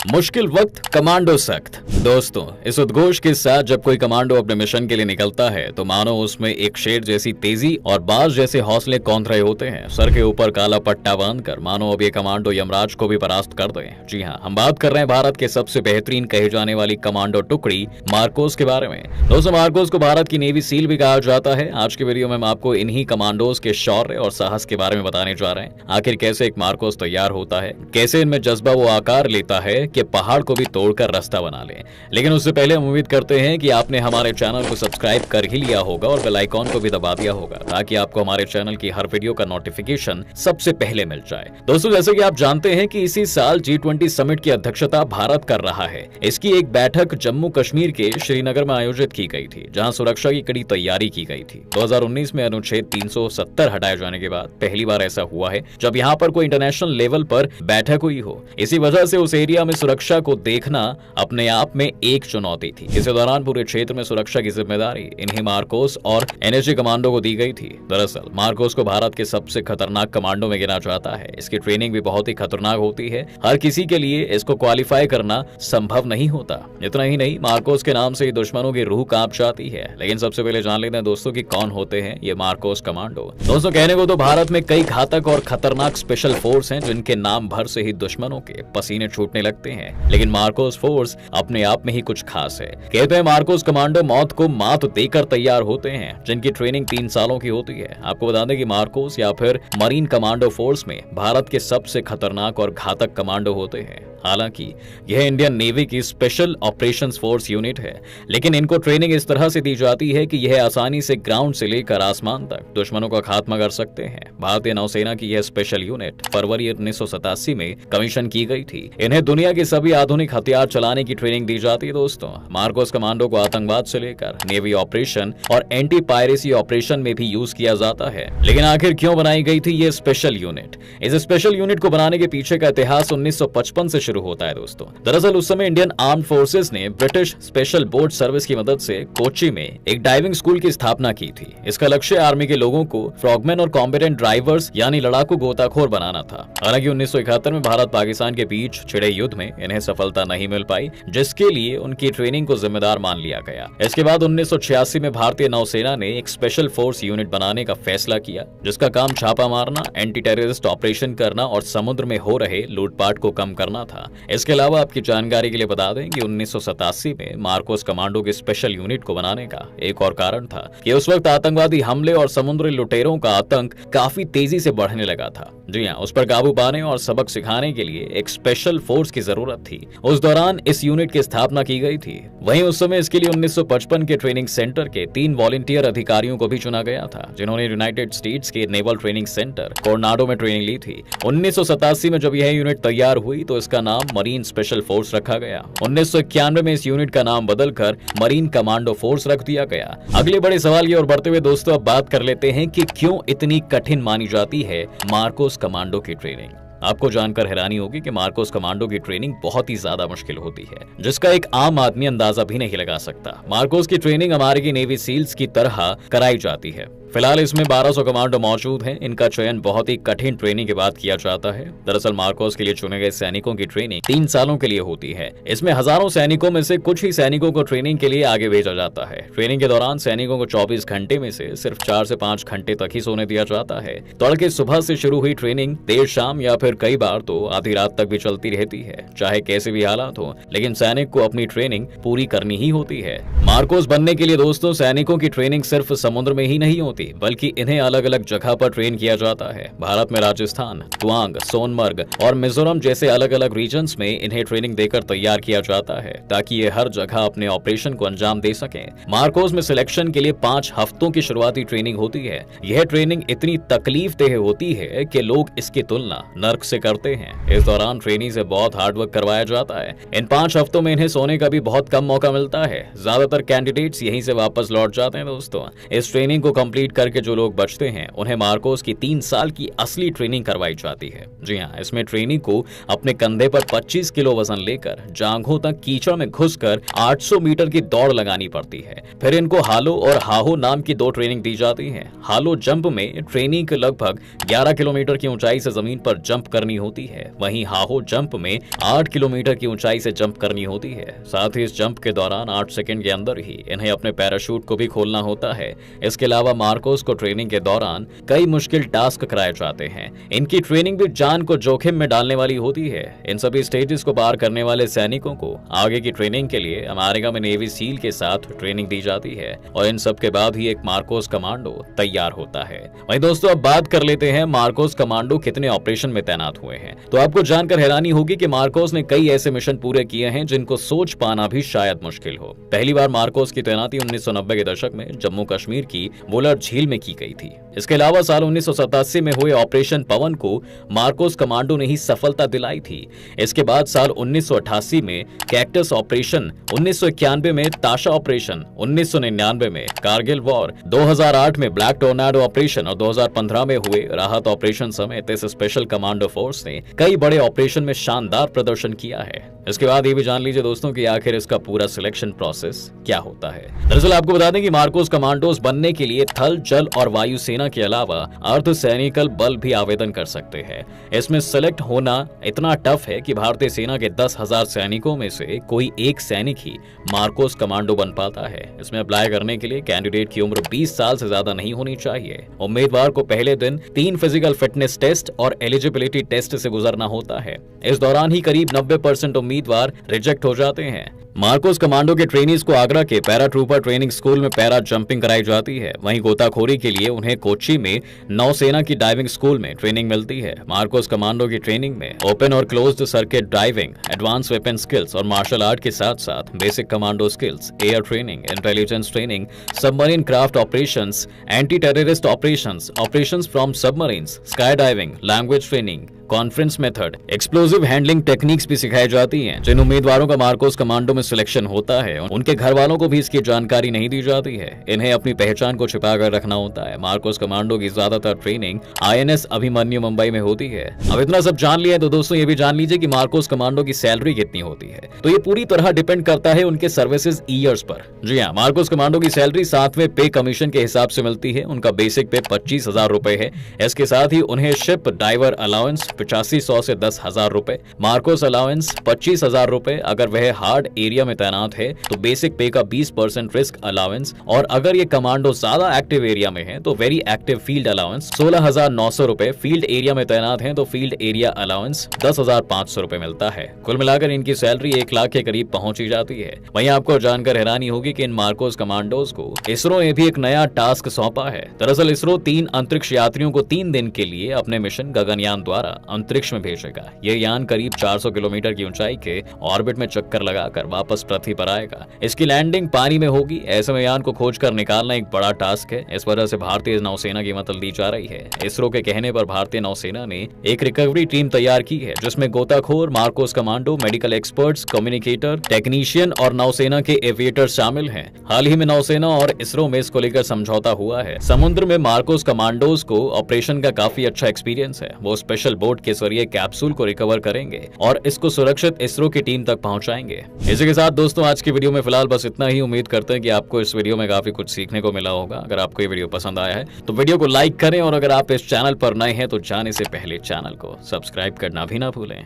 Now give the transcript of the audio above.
मुश्किल वक्त कमांडो सख्त। दोस्तों, इस उद्घोष के साथ जब कोई कमांडो अपने मिशन के लिए निकलता है तो मानो उसमें एक शेर जैसी तेजी और बाज जैसे हौसले कौंध रहे होते हैं। सर के ऊपर काला पट्टा बांधकर मानो अब ये कमांडो यमराज को भी परास्त कर दे। जी हाँ, हम बात कर रहे हैं भारत के सबसे बेहतरीन कही जाने वाली कमांडो टुकड़ी मार्कोस के बारे में। दोस्तों, मार्कोस को भारत की नेवी सील भी कहा जाता है। आज की वीडियो में हम आपको इन्हीं कमांडोज के शौर्य और साहस के बारे में बताने जा रहे हैं। आखिर कैसे एक मार्कोस तैयार होता है, कैसे इनमें जज्बा वो आकार लेता है कि पहाड़ को भी तोड़कर रास्ता बना ले। लेकिन उससे पहले हम उम्मीद करते हैं कि आपने हमारे चैनल को सब्सक्राइब कर ही लिया होगा और बेल आइकॉन को भी दबा दिया होगा ताकि आपको हमारे चैनल की हर वीडियो का नोटिफिकेशन सबसे पहले मिल जाए। दोस्तों, जैसे कि आप जानते हैं कि इसी साल G20 समिट की अध्यक्षता भारत कर रहा है। इसकी एक बैठक जम्मू कश्मीर के श्रीनगर में आयोजित की गई थी, जहां सुरक्षा की कड़ी तैयारी की गई थी। 2019 में अनुच्छेद 370 हटाए जाने के बाद पहली बार ऐसा हुआ है जब यहाँ पर कोई इंटरनेशनल लेवल पर बैठक हुई हो। इसी वजह से उस एरिया में सुरक्षा को देखना अपने आप में एक चुनौती थी। इस दौरान पूरे क्षेत्र में सुरक्षा की जिम्मेदारी इन्हीं मार्कोस और एनएसजी कमांडो को दी गई थी। दरअसल मार्कोस को भारत के सबसे खतरनाक कमांडो में गिना जाता है। इसकी ट्रेनिंग भी बहुत ही खतरनाक होती है। हर किसी के लिए इसको क्वालिफाई करना संभव नहीं होता। इतना ही नहीं, मार्कोस के नाम से ही दुश्मनों की रूह कांप जाती है। लेकिन सबसे पहले जान लेते हैं दोस्तों कि कौन होते हैं ये मार्कोस कमांडो। दोस्तों, कहने को तो भारत में कई घातक और खतरनाक स्पेशल फोर्स हैं जिनके नाम भर से ही दुश्मनों के पसीने छूटने लगते हैं, लेकिन मार्कोस फोर्स अपने आप में ही कुछ खास है। कहते हैं मार्कोस कमांडो मौत को मात देकर तैयार होते हैं, जिनकी ट्रेनिंग 3 सालों की होती है। आपको बता दें कि मार्कोस या फिर मरीन कमांडो फोर्स में भारत के सबसे खतरनाक और घातक कमांडो होते हैं। हालांकि यह इंडियन नेवी की स्पेशल ऑपरेशंस फोर्स यूनिट है, लेकिन इनको ट्रेनिंग इस तरह से दी जाती है कि यह आसानी से ग्राउंड से लेकर आसमान तक दुश्मनों का खात्मा कर सकते हैं। भारतीय नौसेना की यह स्पेशल यूनिट फरवरी 1987 में कमीशन की गई थी। इन्हें दुनिया के सभी आधुनिक हथियार चलाने की ट्रेनिंग दी जाती है। दोस्तों, मार्कोस कमांडो को आतंकवाद से लेकर नेवी ऑपरेशन और एंटी पायरेसी ऑपरेशन में भी यूज किया जाता है। लेकिन आखिर क्यों बनाई गई थी ये स्पेशल यूनिट? इस स्पेशल यूनिट को बनाने के पीछे का इतिहास 1955 से शुरू होता है। दोस्तों, दरअसल उस समय इंडियन आर्म फोर्सेस ने ब्रिटिश स्पेशल बोट सर्विस की मदद से कोच्चि में एक डाइविंग स्कूल की स्थापना की थी। इसका लक्ष्य आर्मी के लोगों को फ्रॉगमैन और कॉम्बेटेंट ड्राइवर्स यानी लड़ाकू गोताखोर बनाना था। हालांकि 1971 में भारत पाकिस्तान के बीच छिड़े युद्ध में इन्हें सफलता नहीं मिल पाई, जिसके लिए उनकी ट्रेनिंग को जिम्मेदार मान लिया गया। इसके बाद 1986 में भारतीय नौसेना ने एक स्पेशल फोर्स यूनिट बनाने का फैसला किया, जिसका काम छापा मारना, एंटी टेररिस्ट ऑपरेशन करना और समुद्र में हो रहे लूटपाट को कम करना था। इसके अलावा आपकी जानकारी के लिए बता दें कि 1987 में मार्कोस कमांडो के स्पेशल यूनिट को बनाने का एक और कारण था कि उस वक्त आतंकवादी हमले और समुद्री लुटेरों का आतंक काफी तेजी से बढ़ने लगा था। जी हाँ, उस पर काबू पाने और सबक सिखाने के लिए एक स्पेशल फोर्स की जरूरत थी। उस दौरान इस यूनिट की स्थापना की गई थी। वहीं उस समय इसके लिए 1955 के ट्रेनिंग सेंटर के 3 वॉलंटियर अधिकारियों को भी चुना गया था, जिन्होंने यूनाइटेड स्टेट्स के नेवल ट्रेनिंग सेंटर कोर्नाडो में ट्रेनिंग ली थी। 1987 में जब यह यूनिट तैयार हुई तो इसका नाम मरीन स्पेशल फोर्स रखा गया। 1991 में इस यूनिट का नाम बदलकर मरीन कमांडो फोर्स रख दिया गया। अगले बड़े सवाल की ओर बढ़ते हुए दोस्तों, अब बात कर लेते हैं कि क्यों इतनी कठिन मानी जाती है मार्कोस कमांडो की ट्रेनिंग। आपको जानकर हैरानी होगी कि मार्कोस कमांडो की ट्रेनिंग बहुत ही ज्यादा मुश्किल होती है, जिसका एक आम आदमी अंदाजा भी नहीं लगा सकता। मार्कोस की ट्रेनिंग अमेरिकी नेवी सील्स की तरह कराई जाती है। फिलहाल इसमें 1200 कमांडो मौजूद हैं। इनका चयन बहुत ही कठिन ट्रेनिंग के बाद किया जाता है। दरअसल मार्कोस के लिए चुने गए सैनिकों की ट्रेनिंग 3 सालों के लिए होती है। इसमें हजारों सैनिकों में से कुछ ही सैनिकों को ट्रेनिंग के लिए आगे भेजा जाता है। ट्रेनिंग के दौरान सैनिकों को 24 घंटे में से सिर्फ 4 से 5 घंटे तक ही सोने दिया जाता है। तड़के सुबह से शुरू हुई ट्रेनिंग देर शाम या फिर कई बार तो आधी रात तक भी चलती रहती है, चाहे कैसे भी हालात हो, लेकिन सैनिक को अपनी ट्रेनिंग पूरी करनी ही होती है। मार्कोस बनने के लिए दोस्तों, सैनिकों की ट्रेनिंग सिर्फ समुद्र में ही नहीं होती, बल्कि इन्हें अलग अलग जगह पर ट्रेन किया जाता है। भारत में राजस्थान, तवांग, सोनमर्ग और मिजोरम जैसे अलग अलग रीजन्स में इन्हें ट्रेनिंग देकर तैयार किया जाता है, ताकि ये हर जगह अपने ऑपरेशन को अंजाम दे सकें। मार्कोस में सिलेक्शन के लिए 5 हफ्तों की शुरुआती ट्रेनिंग होती है। यह ट्रेनिंग इतनी तकलीफ देह होती है कि लोग इसकी तुलना नर्क से करते हैं। इस दौरान ट्रेनी से बहुत हार्डवर्क करवाया जाता है। इन 5 हफ्तों में इन्हें सोने का भी बहुत कम मौका मिलता है। ज्यादातर कैंडिडेट्स यहीं से वापस लौट जाते हैं। दोस्तों, इस ट्रेनिंग को कंप्लीट करके जो लोग बचते हैं उन्हें मार्कोस की 3 साल की असली ट्रेनिंग करवाई जाती है। जी हाँ, इसमें ट्रेनिंग को अपने कंधे पर 25 किलो वजन लेकर जांघों तक कीचड़ में घुसकर 800 मीटर की दौड़ लगानी पड़ती है। फिर इनको हालो और हाहो नाम की 2 ट्रेनिंग दी जाती है। हालो जंप में ट्रेनिंग के लगभग 11 किलोमीटर की ऊंचाई से जमीन पर जंप करनी होती है, वहीं हाहो जंप में 8 किलोमीटर की ऊंचाई से जंप करनी होती है। साथ ही इस जंप के दौरान 8 सेकंड के अंदर ही इन्हें अपने पैराशूट को भी खोलना होता है। इसके अलावा मार्कोस को ट्रेनिंग के दौरान कई मुश्किल टास्क कराए जाते हैं। इनकी ट्रेनिंग भी जान को जोखिम में डालने वाली होती है। इन सभी स्टेजेस को पार करने वाले सैनिकों को आगे की ट्रेनिंग के लिए अमेरिका में नेवी सील के साथ ट्रेनिंग दी जाती है और इन सब के बाद ही एक मार्कोस कमांडो तैयार होता है। वहीं दोस्तों अब बात कर लेते हैं मार्कोस कमांडो कितने ऑपरेशन में तैनात हुए हैं। तो आपको जानकर हैरानी होगी कि मार्कोस ने कई ऐसे मिशन पूरे किए हैं जिनको सोच पाना भी शायद मुश्किल हो। पहली बार मार्कोस की तैनाती 1990 के दशक में जम्मू कश्मीर की वुलर झील में की गई थी। इसके अलावा साल 1987 में हुए ऑपरेशन पवन को मार्कोस कमांडो ने ही सफलता दिलाई थी। इसके बाद साल 1988 में कैक्टस ऑपरेशन, 1991 में ताशा ऑपरेशन, 1999 में कारगिल वॉर, 2008 में ब्लैक टोर्नाडो ऑपरेशन और 2015 में हुए राहत ऑपरेशन समेत इस स्पेशल कमांडो फोर्स ने कई बड़े ऑपरेशन में शानदार प्रदर्शन किया है। इसके बाद ये भी जान लीजिए दोस्तों कि आखिर इसका पूरा सिलेक्शन प्रोसेस क्या होता है। दरअसल आपको बता दें कि मार्कोस कमांडोज बनने के लिए थल, जल और वायु सेना के अलावा अर्धसैनिकल बल भी आवेदन कर सकते हैं। इसमें सेलेक्ट होना इतना टफ है कि भारतीय सेना के 10,000 सैनिकों में से कोई एक सैनिक ही मार्कोस कमांडो बन पाता है। इसमें अप्लाई करने के लिए कैंडिडेट की उम्र 20 साल से ज्यादा नहीं होनी चाहिए। उम्मीदवार को पहले दिन 3 फिजिकल फिटनेस टेस्ट और एलिजिबिलिटी टेस्ट से गुजरना होता है। इस दौरान ही करीब 90% उम्मीदवार रिजेक्ट हो जाते हैं। मार्कोस कमांडो के ट्रेनीज को आगरा के पैरा ट्रूपर ट्रेनिंग स्कूल में पैरा जंपिंग कराई जाती है। वहीं गोताखोरी के लिए उन्हें कोच्चि में नौसेना की डाइविंग स्कूल में ट्रेनिंग मिलती है। मार्कोस कमांडो की ट्रेनिंग में ओपन और closed circuit diving, advance weapon skills और मार्शल आर्ट के साथ साथ basic commando skills, air training, intelligence training, submarine craft operations, anti terrorist operations from submarines, sky diving, language training, conference method, explosive handling techniques भी सिखाई जाती हैं। जिन उम्मीदवारों का मार्कोस कमांडो में सिलेक्शन होता है उनके घर वालों को भी इसकी जानकारी नहीं दी जाती है। इन्हें अपनी पहचान को छिपा कर रखना होता है। मार्कोस कमांडो की ज्यादातर ट्रेनिंग INS अभिमन्यु मुंबई में होती है। अब इतना सब जान लिया तो दोस्तों ये भी जान लीजिए कि मार्कोस कमांडो की सैलरी कितनी होती है। तो ये पूरी तरह डिपेंड करता है उनके सर्विसेज ईयर्स पर। जी हाँ, मार्कोस कमांडो की सैलरी 7वें पे कमीशन के हिसाब से मिलती है। उनका बेसिक पे 25,000 रुपए है। इसके साथ ही उन्हें शिप डाइवर अलाउंस 8500 से 10,000 रुपए, मार्कोस अलाउंस 25,000 रुपए अगर वह हार्ड एरिया में तैनात है तो बेसिक पे का 20% रिस्क अलाउंस, और अगर ये कमांडो ज्यादा एक्टिव एरिया में है तो वेरी एक्टिव फील्ड अलाउंस 16,900 रुपए, फील्ड एरिया में तैनात है तो फील्ड एरिया अलाउंस 10,500 रुपए मिलता है। कुल मिलाकर इनकी सैलरी 1 लाख के करीब पहुंची जाती है। वहीं आपको जानकर हैरानी होगी कि इन मार्कोस कमांडोज को इसरो ने भी एक नया टास्क सौंपा है। दरअसल इसरो 3 अंतरिक्ष यात्रियों को 3 दिन के लिए अपने मिशन गगनयान द्वारा अंतरिक्ष में भेजेगा। ये यान करीब 400 किलोमीटर की ऊंचाई के ऑर्बिट में चक्कर लगाकर वापस पृथ्वी पर आएगा। इसकी लैंडिंग पानी में होगी। ऐसे में यान को खोजकर निकालना एक बड़ा टास्क है। इस वजह से भारतीय नौसेना की मदद ली जा रही है। इसरो के कहने पर भारतीय नौसेना ने एक रिकवरी टीम तैयार की है जिसमें गोताखोर, Marcos commando, medical experts, communicator, technician और नौसेना के एविएटर शामिल हैं। हाल ही में नौसेना और इसरो में इसको लेकर समझौता हुआ है। समुद्र में मार्कोस कमांडोज को ऑपरेशन का काफी अच्छा एक्सपीरियंस है। वो स्पेशल बोट के जरिए कैप्सूल को रिकवर करेंगे और इसको सुरक्षित इसरो की टीम तक पहुंचाएंगे। इसी के साथ दोस्तों आज की वीडियो में फिलहाल बस इतना ही। उम्मीद करते हैं कि आपको इस वीडियो में काफी कुछ सीखने को मिला होगा। अगर आपको ये वीडियो पसंद आया है तो वीडियो को लाइक करें और अगर आप इस चैनल पर नए हैं तो जाने से पहले चैनल को सब्सक्राइब करना भी ना भूलें।